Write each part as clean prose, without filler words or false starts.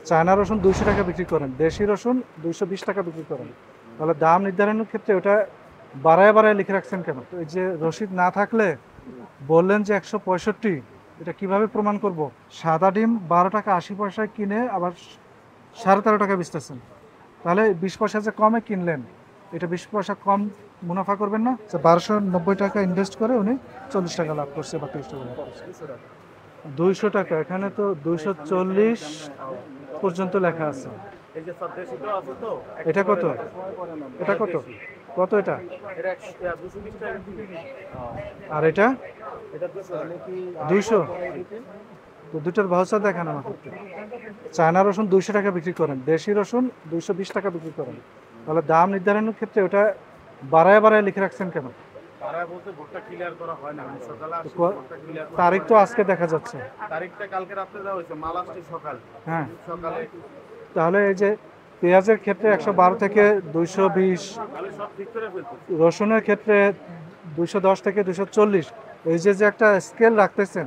China রসুন 200 টাকা বিক্রি করেন, দেশি রসুন 220 টাকা বিক্রি করেন, তাহলে দাম নির্ধারণের ক্ষেত্রে ওটা বাড়ায় বাড়ায় লিখে রাখছেন কেন? তো এই যে রসিদ না থাকলে বললেন যে 165, এটা কিভাবে প্রমাণ করব? সাদা ডিম 12 টাকা 80 পয়সায় কিনে আবার 13.5 টাকা বেচতেছেন, তাহলে 20 পয়সা যে কমে কিনলেন, এটা 20 পয়সা কম মুনাফা করবেন না? 1290 টাকা ইনভেস্ট করে উনি 40 টাকা লাভ করছে বা 30 টাকা লাভ করছে। 200 টাকা, এখানে তো 240 পর্যন্ত লেখা আছে। এটা কত? এটা কত? কত এটা? আর এটা 200? তো দুটোর ভাউচার দেখান আমাকে। চায়না রসুন 200 টাকা বিক্রি করেন, দেশি রসুন 220 টাকা বিক্রি করেন, তাহলে দাম নির্ধারণের ক্ষেত্রে ওটা বাড়ায় বাড়ায় লিখে রাখছেন কেন? তারিখ তো আজকে দেখা যাচ্ছে। হ্যাঁ, তাহলে এই যে পেঁয়াজের ক্ষেত্রে 112 থেকে 220, রসুনের ক্ষেত্রে 210 থেকে 240, এই যে যে একটা স্কেল রাখতেছেন,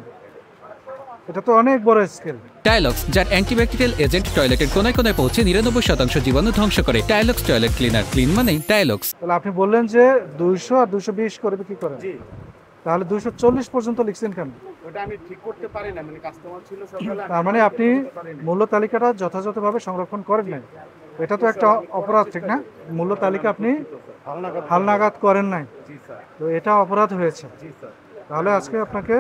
এটা তো অনেক বড় স্কেল। টাইলক্স, যার অ্যান্টিব্যাকটেরিয়াল এজেন্ট টয়লেটের কোনায় কোনায় পৌঁছে 99% জীবাণু ধ্বংস করে। টাইলক্স টয়লেট ক্লিনার, ক্লিন মানেই টাইলক্স। তাহলে আপনি বললেন যে 200 আর 220 করে বিক্রি করেন, তাহলে 240 পর্যন্ত লিখছেন কেন? ওটা আমি ঠিক করতে পারি না, মানে কাস্টমার ছিল সকালে। তার মানে আপনি মূল্য তালিকাটা যথাযথভাবে সংরক্ষণ করেন নাই, এটা তো একটা অপরাধ, ঠিক না? মূল্য তালিকা আপনি হালনাগাদ করেন নাই, তো এটা অপরাধ হয়েছে। তাহলে আজকে আপনাকে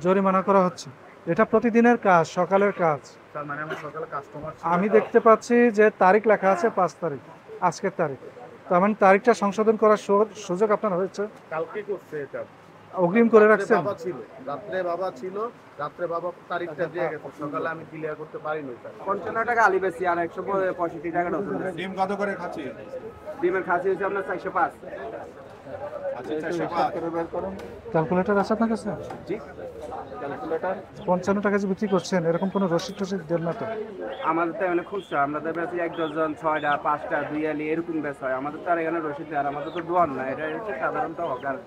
জরিমানা করা হচ্ছে। এটা প্রতিদিনের কাজ, সকালের কাজ। মানে আমার সকালে কাস্টমার আমি দেখতে পাচ্ছি যে তারিখ লেখা আছে 5 তারিখ, আজকের তারিখ, তার মানে তারিখটা সংশোধন করার সুযোগ আপনার হয়েছে। কালকে করছে এটা, অগ্রিম করে রাখছেন। বাবা ছিল, রাত্রে বাবা তারিখটা দিয়ে গেছে, সকালে আমি ক্লিয়ার করতে পারিনি। 55 টাকা আলি বেশি আর 165 টাকা রসুন। ডিম কত করে খাচ্ছি? ডিমের খাসি হচ্ছে আপনার 405। ক্যালকুলেটর আছে আপনার কাছে? জি, ক্যালকুলেটর 55 টাকা যে বিক্রি করছেন, এরকম কোনো রসিদ টসিদ দেন না তো? আমাদের তো এখানে খুচরা, আমাদের বেশি 1 ডজন 6টা 5টা 2 আলি এরকম বেশ হয়। আমাদের তো আর এখানে রসিদ দেয়, আর আমাদের তো দোয়ান না, এটা হচ্ছে সাধারণত হকার।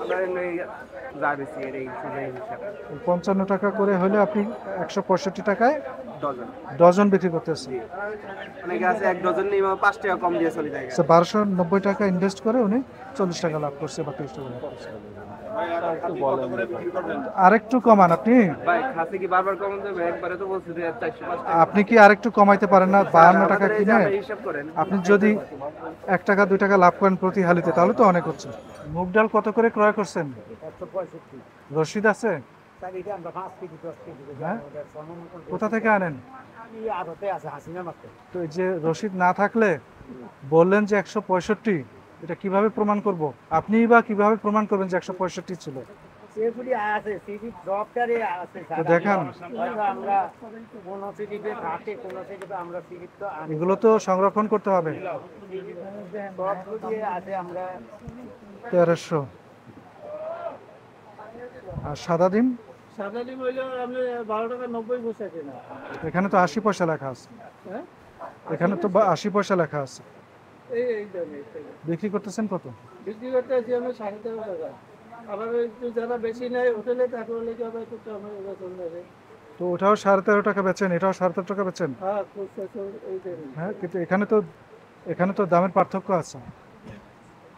আমরা এমনি যা বেশি এর এই হিসাবে 55 টাকা করে হলে আপনি 165 টাকায় ডজন ডজন বিক্রি করতেছেন। অনেকে আছে 1 ডজন নিয়ে 5 টাকা কম দিয়ে চলে যায়। 1290 টাকা ইনভেস্ট করে উনি 40 টাকা লাভ করছে বা 30 টাকা লাভ করছে। আরেকটু কমান আপনি। ভাই খাসি কি বারবার কম দেবে? একবারে তো বলছি যে 405 টাকা। আপনি কি আরেকটু কমাইতে পারেন না? 52 টাকা আমাদের এই যে কিনে আপনি হিসাব করেন, আপনি যদি 1 টাকা 2 টাকা লাভ করেন প্রতি হালিতে, তাহলে তো অনেক হচ্ছে। মুগ ডাল কত করে ক্রয় করছেন? 165। রসিদ আছে? এটা আমরা 5 কেজি 10 কেজি হ্যাঁ? কোথা থেকে আনেন? আড়তে আছে হাসিনা মাত্র। তো এই যে রসিদ না থাকলে বললেন যে 165, এটা কিভাবে প্রমাণ করব? আপনি বা কিভাবে প্রমাণ করবেন যে 165 ছিল? সেগুলি আছে, সিডি ড্রপটারে আছে। তো দেখান। হয়তো আমরা কোন সিডিতে থাকে, কোন সিডিতে আমরা সিডি তো আনি। এগুলো তো সংরক্ষণ করতে হবে। ড্রপগুলি আছে আমরা 1300। আর সাদা ডিম? সাদা ডিম হইলো আপনি 12 টাকা 90 পয়সা কিনা। এখানে তো 80 পয়সা লেখা আছে। হ্যাঁ, এখানে তো 80 পয়সা লেখা আছে। এই দামে বিক্রি করতেছেন কত? বিক্রি করতে আছি আমরা 13.5 টাকা। আবার একটু যারা বেশি নেয় হোটেলে, তাহলে কি হবে, একটু কমে চলে। তো ওটাও 13.5 টাকা বেচেন, এটাও 13.5 টাকা বেচেন। হ্যাঁ, খুচরা এই দামে। হ্যাঁ, কিন্তু এখানে তো দামের পার্থক্য আছে,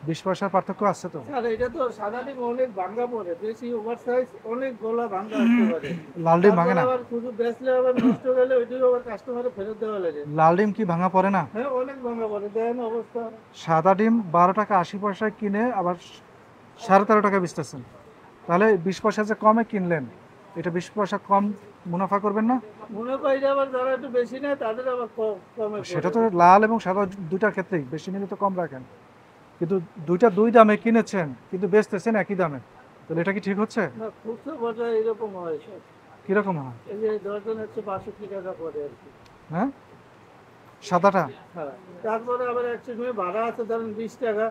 20 পয়সার পার্থক্য আছে তো। আর এটা তো সাদা ডিম অনেক ভাঙা পড়ে, বেশি ওভার সাইজ, অনেক গলা ভাঙা আসতে পারে। লাল ডিম ভাঙে না? আবার শুধু বেচলে আবার নষ্ট হলে ওইটাও আবার কাস্টমারে ফেরত দেওয়া লাগে। লাল ডিম কি ভাঙা পড়ে না? হ্যাঁ, অনেক ভাঙা পড়ে, দেখেন অবস্থা। সাদা ডিম 12 টাকা 80 পয়সায় কিনে আবার 13.5 টাকা বেচতেছেন, তাহলে 20 পয়সা যে কমে কিনলেন, এটা 20 পয়সা কম মুনাফা করবেন না? মনে করি এটা আবার যারা একটু বেশি নেয় তাদের আবার কমে পড়ে। সেটা তো লাল এবং সাদা দুইটার ক্ষেত্রেই, বেশি নিলে তো কম রাখেন, কিন্তু দুইটা দুই দামে কিনেছেন কিন্তু বেচতেছেন একই দামে, তাহলে এটা কি ঠিক হচ্ছে? না, খুচরা বাজার এরকম হয় সব। কিরকম হয়? এই যে ডজন হচ্ছে 62 টাকা পড়ে আর কি। হ্যাঁ, সাদাটা? হ্যাঁ, তারপরে আবার একচুয়ালি ভাড়া আছে ধরেন 20 টাকা,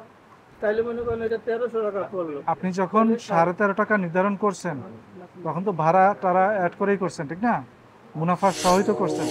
তাইলে মনে করেন এটা 1300 টাকা পড়লো। আপনি যখন 13.5 টাকা নির্ধারণ করছেন, তখন তো ভাড়া তারা অ্যাড করেই করছেন, ঠিক না? মুনাফা সহই তো করছেন।